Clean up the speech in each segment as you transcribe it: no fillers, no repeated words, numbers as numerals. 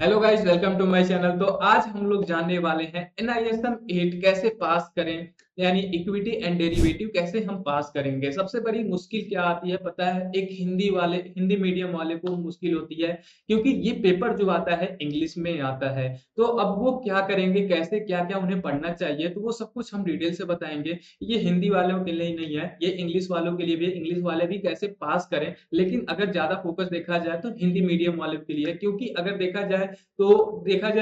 Hello guys, welcome to my channel. तो आज हम लोग जानने वाले हैं एनआईएसएम 8 कैसे पास करें, यानी इक्विटी एंड डेरिवेटिव कैसे हम पास करेंगे। सबसे बड़ी मुश्किल क्या आती है पता है? एक हिंदी मीडियम वाले को मुश्किल होती है, क्योंकि ये पेपर जो आता है इंग्लिश में आता है। तो अब वो क्या करेंगे, कैसे क्या क्या उन्हें पढ़ना चाहिए, तो वो सब कुछ हम डिटेल से बताएंगे। ये हिंदी वालों के लिए ही नहीं है, ये इंग्लिश वालों के लिए भी है। इंग्लिश वाले भी कैसे पास करें, लेकिन अगर ज्यादा फोकस देखा जाए तो हिंदी मीडियम वालों के लिए है। क्योंकि अगर देखा जाए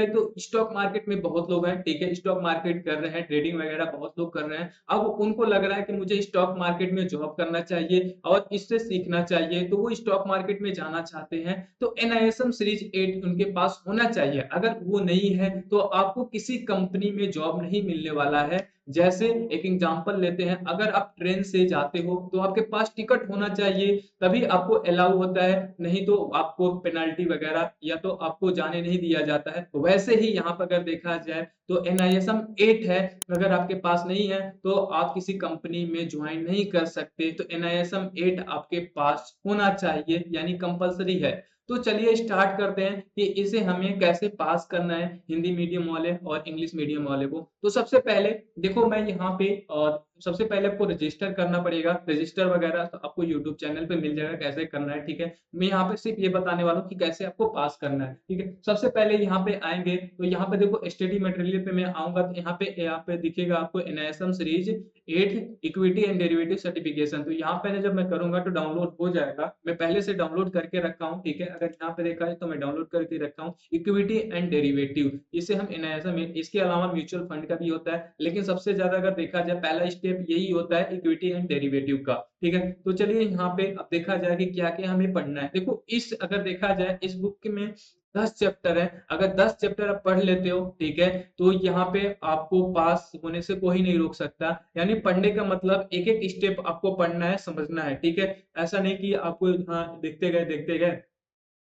तो स्टॉक मार्केट में बहुत लोग हैं, ठीक है, स्टॉक मार्केट कर रहे हैं, ट्रेडिंग वगैरह बहुत लोग कर रहे हैं। अब उनको लग रहा है कि मुझे स्टॉक मार्केट में जॉब करना चाहिए और इससे सीखना चाहिए, तो वो स्टॉक मार्केट में जाना चाहते हैं। तो एनआईएसएम सीरीज 8 उनके पास होना चाहिए। अगर वो नहीं है तो आपको किसी कंपनी में जॉब नहीं मिलने वाला है। जैसे एक एग्जांपल लेते हैं, अगर आप ट्रेन से जाते हो तो आपके पास टिकट होना चाहिए, तभी आपको अलाउ होता है, नहीं तो आपको पेनल्टी वगैरह या तो आपको जाने नहीं दिया जाता है। वैसे ही यहाँ पर अगर देखा जाए तो एनआईएसएम 8 है, अगर आपके पास नहीं है तो आप किसी कंपनी में ज्वाइन नहीं कर सकते। तो एनआईएसएम 8 आपके पास होना चाहिए, यानी कंपलसरी है। तो चलिए स्टार्ट करते हैं कि इसे हमें कैसे पास करना है, हिंदी मीडियम वाले और इंग्लिश मीडियम वाले को। तो सबसे पहले देखो, मैं यहाँ पे और सबसे पहले आपको रजिस्टर करना पड़ेगा। रजिस्टर वगैरह तो आपको यूट्यूब चैनल पे मिल जाएगा कैसे करना है, ठीक है। मैं यहाँ पे सिर्फ ये बताने वाला हूँ कि कैसे आपको पास करना है, ठीक है। सबसे पहले यहाँ पे आएंगे तो यहाँ पे देखो स्टडी मटेरियल पे मैं आऊंगा तो यहाँ पे दिखेगा आपको NISM series 8 equity and derivative certification. तो यहाँ पे जब मैं करूंगा तो डाउनलोड हो जाएगा। मैं पहले से डाउनलोड करके रखा हूँ, ठीक है। अगर यहाँ पे देखा है तो मैं डाउनलोड करके रखा हूँ इक्विटी एंड डेरिवेटिव। इसे हम एनआईएसएम, इसके अलावा म्यूचुअल फंड का भी होता है, लेकिन सबसे ज्यादा अगर देखा जाए पहला स्टेप यही होता है इक्विटी एंड डेरिवेटिव का, ठीक है। तो चलिए यहाँ पे अब देखा जाए कि क्या क्या हमें पढ़ना है। देखो, इस अगर देखा जाए इस बुक में 10 चैप्टर है। अगर 10 चैप्टर आप पढ़ लेते हो, ठीक है, तो यहाँ पे आपको पास होने से कोई नहीं रोक सकता। यानी पढ़ने का मतलब एक एक स्टेप आपको पढ़ना है, समझना है, ठीक है। ऐसा नहीं कि आपको हाँ देखते गए,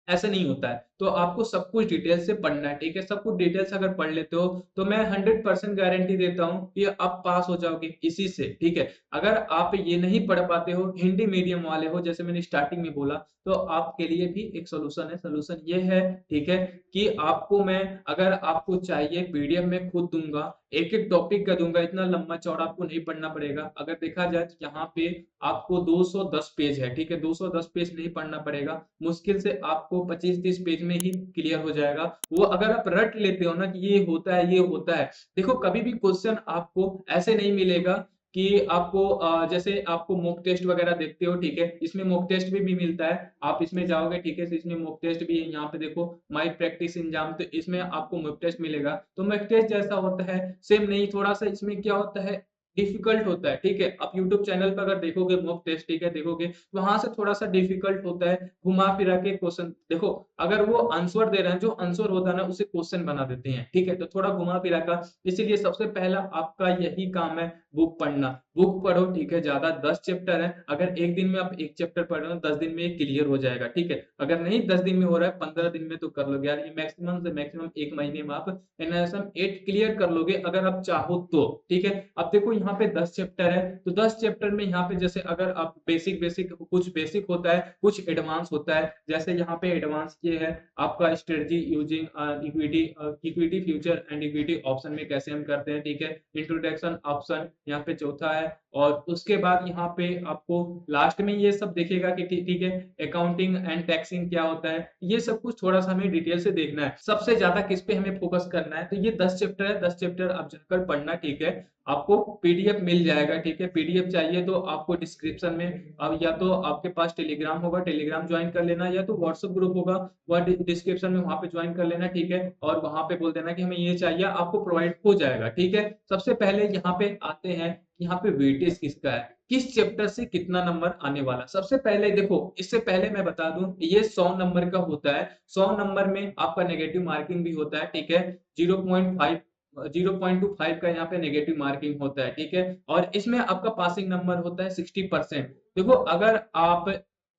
ऐसा नहीं होता है। तो आपको सब कुछ डिटेल से पढ़ना है, ठीक है। सब कुछ डिटेल से अगर पढ़ लेते हो तो मैं 100% गारंटी देता हूँ कि आप पास हो जाओगे इसी से, ठीक है। अगर आप ये नहीं पढ़ पाते हो, हिंदी मीडियम वाले हो, जैसे मैंने स्टार्टिंग में बोला, तो आपके लिए भी एक सोल्यूशन है। सोल्यूशन ये है, ठीक है, कि आपको मैं, अगर आपको चाहिए पीडीएफ में खुद दूंगा, एक एक टॉपिक का दूंगा, इतना लंबा चौड़ा आपको नहीं पढ़ना पड़ेगा। अगर देखा जाए तो यहाँ पे आपको 210 पेज है, ठीक है। 210 पेज नहीं पढ़ना पड़ेगा, मुश्किल से आपको 25-30 पेज में ही क्लियर हो जाएगा। वो अगर आप रट लेते हो ना कि ये होता है ये होता है। देखो, कभी भी क्वेश्चन आपको ऐसे नहीं मिलेगा कि आपको जैसे आपको मॉक टेस्ट वगैरह देखते हो, ठीक है, इसमें मॉक टेस्ट भी मिलता है। आप इसमें जाओगे, ठीक है, तो इसमें मॉक टेस्ट भी है। यहाँ पे देखो माई प्रैक्टिस एग्जाम, तो इसमें आपको मॉक टेस्ट मिलेगा। तो मॉक टेस्ट जैसा होता है सेम नहीं, थोड़ा सा इसमें क्या होता है, डिफिकल्ट होता है, ठीक है। आप यूट्यूब चैनल पर अगर देखोगे मॉक टेस्ट, ठीक है, देखोगे, वहां से थोड़ा सा डिफिकल्ट होता है, घुमा फिरा के क्वेश्चन। देखो, अगर वो आंसर दे रहे हैं, जो आंसर होता है ना उसे क्वेश्चन बना देते हैं, ठीक है, तो थोड़ा घुमा फिरा का। इसीलिए सबसे पहला आपका यही काम है, बुक पढ़ना। बुक पढ़ो, ठीक है। ज्यादा 10 चैप्टर है, अगर एक दिन में आप एक चैप्टर पढ़ रहे हो 10 दिन में ये क्लियर हो जाएगा, ठीक है। अगर नहीं 10 दिन में हो रहा है 15 दिन में तो कर लोगे यार, ये मैक्सिमम से मैक्सिमम एक महीने में आप एनएसएम 8 क्लियर कर लोगे अगर आप चाहो तो, ठीक है। अब देखो यहाँ पे 10 चैप्टर है, तो 10 चैप्टर में यहाँ पे जैसे अगर आप बेसिक बेसिक, कुछ बेसिक होता है, कुछ एडवांस होता है। जैसे यहाँ पे एडवांस ये है आपका strategy using equity, equity future and equity option में कैसे हम करते हैं, ठीक है। इंट्रोडक्शन ऑप्शन यहाँ पे चौथा है, और उसके बाद यहाँ पे आपको लास्ट में ये सब देखेगा कि ठीक है, अकाउंटिंग एंड टैक्सिंग क्या होता है, ये सब कुछ थोड़ा सा हमें डिटेल से देखना है। सबसे ज्यादा किस पे हमें फोकस करना है, तो ये 10 चैप्टर है, 10 चैप्टर आप जाकर पढ़ना, ठीक है। आपको पीडीएफ मिल जाएगा, ठीक है। पीडीएफ चाहिए तो आपको डिस्क्रिप्शन में, अब या तो आपके पास टेलीग्राम होगा, टेलीग्राम ज्वाइन कर लेना, या तो व्हाट्सएप ग्रुप होगा, वह डिस्क्रिप्शन में, वहां पे ज्वाइन कर लेना, ठीक है। और वहां पे बोल देना कि हमें ये चाहिए, आपको प्रोवाइड हो जाएगा, ठीक है। सबसे पहले यहाँ पे आते हैं, यहाँ पे वेटेज किसका है, किस चैप्टर से कितना नंबर आने वाला। सबसे पहले देखो, इससे पहले मैं बता दूं, ये 100 नंबर का होता है। 100 नंबर में आपका नेगेटिव मार्किंग भी होता है, ठीक है। 0.5 0.25 का यहाँ पे नेगेटिव मार्किंग होता है, ठीक है। और इसमें आपका पासिंग नंबर होता है 60%। देखो, अगर आप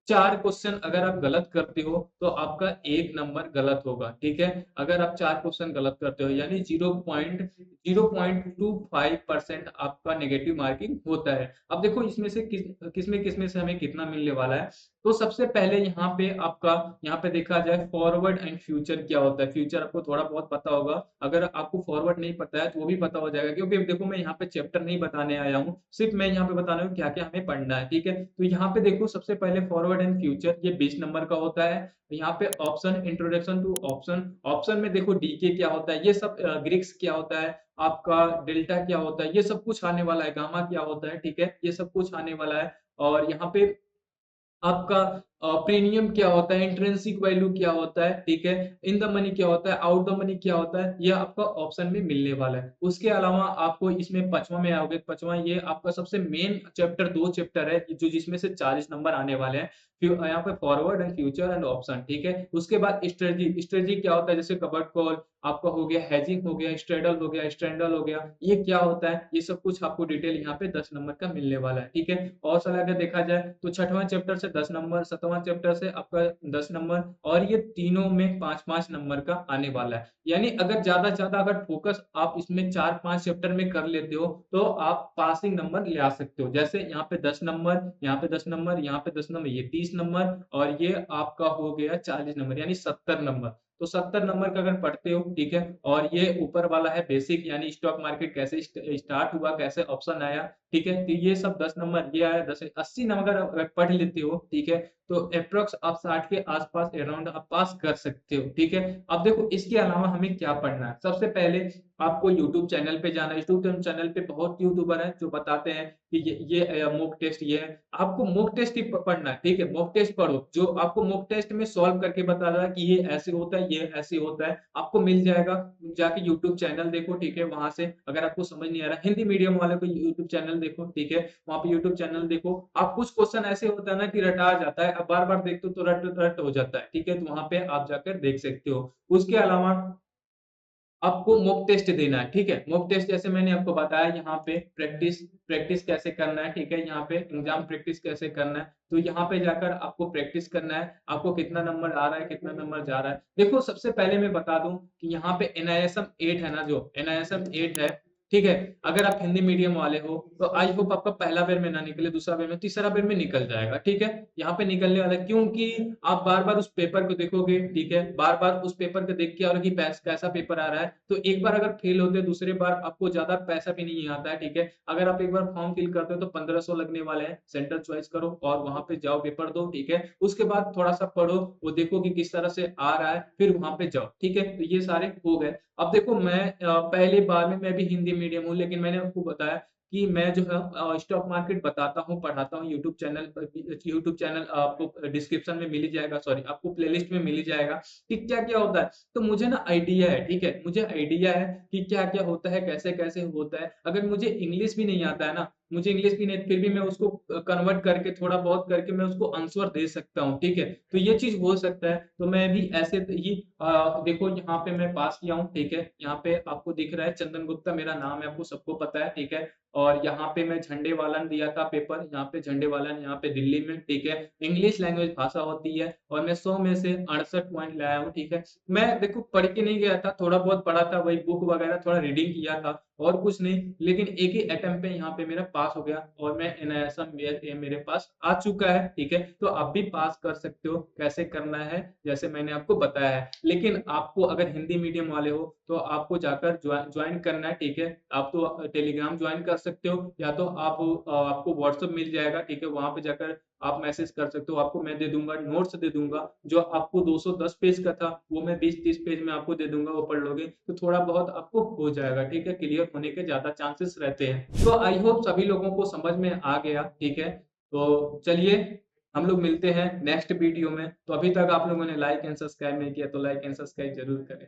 4 क्वेश्चन अगर आप गलत करते हो तो आपका 1 नंबर गलत होगा, ठीक है। अगर आप 4 क्वेश्चन गलत करते हो यानी 0.025% आपका नेगेटिव मार्किंग होता है। अब देखो इसमें से किसमें किसमें से हमें कितना मिलने वाला है। तो सबसे पहले यहाँ पे आपका यहाँ पे देखा जाए फॉरवर्ड एंड फ्यूचर क्या होता है। फ्यूचर आपको थोड़ा बहुत पता होगा, अगर आपको फॉरवर्ड नहीं पता है तो वो भी पता हो जाएगा, क्योंकि देखो मैं यहाँ पे चैप्टर नहीं बताने आया हूँ, सिर्फ मैं यहाँ पे बता रहा हूँ क्या क्या हमें पढ़ना है, ठीक है। तो यहाँ पे देखो सबसे पहले फॉरवर्ड एंड फ्यूचर ये 20 नंबर का होता है। यहाँ पे option, introduction to option, option में देखो डीके क्या होता है, ये सब ग्रीक्स क्या होता है, आपका डेल्टा क्या होता है, ये सब कुछ आने वाला है, गामा क्या होता है, ठीक है, ये सब कुछ आने वाला है। और यहाँ पे आपका प्रीमियम क्या होता है, इंट्रिंसिक वैल्यू क्या होता है, ठीक है, इन द मनी क्या होता है, आउट द मनी क्या होता है, ये आपका ऑप्शन में मिलने वाला है। उसके अलावा आपको इसमें पांचवा में आओगे, पांचवा ये आपका सबसे मेन चैप्टर, दो चैप्टर है जो जिसमें से 40 नंबर आने वाले हैं। फिर यहाँ पे forward and future and option, ठीक है। उसके बाद स्ट्रेटजी, स्ट्रेटजी क्या होता है, जैसे कबर्ड कॉल आपका हो गया, हेजिंग हो गया, स्ट्रेडल हो गया, स्ट्रैंडल हो गया, ये क्या होता है, ये सब कुछ आपको डिटेल यहाँ पे 10 नंबर का मिलने वाला है, ठीक है। और साल अगर देखा जाए तो छठवां चैप्टर से 10 नंबर, सातवां चैप्टर से आपका 10 नंबर, और ये तीनों में 5-5 नंबर का आने वाला है। यानी अगर ज्यादा से ज्यादा अगर फोकस आप इसमें 4-5 चैप्टर में कर लेते हो तो आप पासिंग नंबर ले आ सकते हो। जैसे यहाँ पे 10 नंबर, यहाँ पे 10 नंबर, यहाँ पे 10 नंबर, ये 30 नंबर, और ये आपका हो गया 40 नंबर, यानी 70 नंबर। तो 70 नंबर का अगर पढ़ते हो, ठीक है। और ये ऊपर वाला है बेसिक, यानी स्टॉक मार्केट कैसे स्टार्ट हुआ, कैसे ऑप्शन आया, ठीक है। तो ये सब 10 नंबर, ये आया 10, 80 नंबर अगर पढ़ लेते हो, ठीक है, तो अप्रोक्स आप 60 के आसपास अराउंड आप पास कर सकते हो, ठीक है। अब देखो इसके अलावा हमें क्या पढ़ना है, सबसे पहले आपको यूट्यूब चैनल पे जाना है। यूट्यूब चैनल पे बहुत यूट्यूबर हैं जो बताते हैं कि ये मॉक टेस्ट ये है, आपको मॉक टेस्ट ही पढ़ना है, ठीक है। मॉक टेस्ट पढ़ो जो आपको मॉक टेस्ट में सॉल्व करके बता रहा है कि ये ऐसे होता है, ये ऐसे होता है, आपको मिल जाएगा। जाके यूट्यूब चैनल देखो, ठीक है, वहां से अगर आपको समझ नहीं आ रहा, हिंदी मीडियम वाले को यूट्यूब चैनल देखो, ठीक है, वहां पे यूट्यूब चैनल देखो। आप कुछ क्वेश्चन ऐसे होता है ना कि रटा जाता है, अब बार बार देखते हो तो रट रट हो जाता है, ठीक है, तो वहां पे आप जाकर देख सकते हो। उसके अलावा आपको मॉक टेस्ट देना है, ठीक है। मॉक टेस्ट जैसे मैंने आपको बताया, यहाँ पे प्रैक्टिस, प्रैक्टिस कैसे करना है, ठीक है, यहाँ पे एग्जाम प्रैक्टिस कैसे करना है, तो यहाँ पे जाकर आपको प्रैक्टिस करना है। आपको कितना नंबर आ रहा है, कितना नंबर जा रहा है, देखो सबसे पहले मैं बता दूं कि यहाँ पे एनआईएसएम 8 है ना, जो एनआईएसएम 8 है, ठीक है। अगर आप हिंदी मीडियम वाले हो तो आई होप आपका पहला बार में ना निकले, दूसरा बार में, तीसरा बार में निकल जाएगा, ठीक है। यहाँ पे निकलने वाला है, क्योंकि आप बार बार उस पेपर को देखोगे, ठीक है, बार बार उस पेपर को देख के और कि कैसा पेपर आ रहा है, तो एक बार अगर फेल होते हैं दूसरे बार आपको ज्यादा पैसा भी नहीं आता है, ठीक है। अगर आप एक बार फॉर्म फिल करते हो तो 1500 लगने वाले हैं, सेंटर चॉइस करो और वहां पे जाओ, पेपर दो, ठीक है। उसके बाद थोड़ा सा पढ़ो, वो देखो कि किस तरह से आ रहा है, फिर वहां पे जाओ, ठीक है। तो ये सारे हो गए। अब देखो मैं पहली बार में मैं भी हिंदी मीडियम हूँ, लेकिन मैंने आपको बताया कि मैं जो है स्टॉक मार्केट बताता हूँ, पढ़ाता हूँ। यूट्यूब चैनल आपको डिस्क्रिप्शन में मिल ही जाएगा, सॉरी आपको प्लेलिस्ट में मिल ही जाएगा कि क्या क्या होता है। तो मुझे ना आइडिया है, ठीक है, मुझे आइडिया है कि क्या क्या होता है, कैसे कैसे होता है। अगर मुझे इंग्लिश भी नहीं आता है ना, मुझे इंग्लिश भी नहीं, फिर भी मैं उसको कन्वर्ट करके थोड़ा बहुत करके मैं उसको आंसर दे सकता हूँ, ठीक है। तो ये चीज हो सकता है, तो मैं भी ऐसे ही देखो यहाँ पे मैं पास किया हूँ, ठीक है। यहाँ पे आपको दिख रहा है चंदन गुप्ता मेरा नाम है, आपको सबको पता है, ठीक है। और यहाँ पे मैं झंडे वालन दिया था पेपर, यहाँ पे झंडे वालन, यहाँ पे दिल्ली में, ठीक है। इंग्लिश लैंग्वेज भाषा होती है और मैं 100 में से 68 पॉइंट लाया हूँ, ठीक है। मैं देखो पढ़ के नहीं गया था, थोड़ा बहुत पढ़ा था, वही बुक वगैरह थोड़ा रीडिंग किया था और कुछ नहीं, लेकिन एक ही अटेम्प्ट पे यहाँ पे मेरा पास हो गया और मैं एनआईएसएम मेरे पास आ चुका है, ठीक है। तो आप भी पास कर सकते हो, कैसे करना है जैसे मैंने आपको बताया है। लेकिन आपको अगर हिंदी मीडियम वाले हो तो आपको जाकर ज्वाइन करना है, ठीक है। आप तो टेलीग्राम ज्वाइन कर सकते हो, या तो आप आपको व्हाट्सएप मिल जाएगा, ठीक है, वहां पे जाकर आप मैसेज कर सकते हो। आपको मैं दे दूंगा, नोट्स दे दूंगा, जो आपको 210 पेज का था वो मैं 20-30 पेज में आपको दे दूंगा, वो पढ़ लोगे तो थोड़ा बहुत आपको हो जाएगा, ठीक है। क्लियर होने के ज्यादा चांसेस रहते हैं। तो आई होप सभी लोगों को समझ में आ गया, ठीक है। तो चलिए हम लोग मिलते हैं नेक्स्ट वीडियो में। तो अभी तक आप लोगों ने लाइक एंड सब्सक्राइब नहीं किया तो लाइक एंड सब्सक्राइब जरूर करें।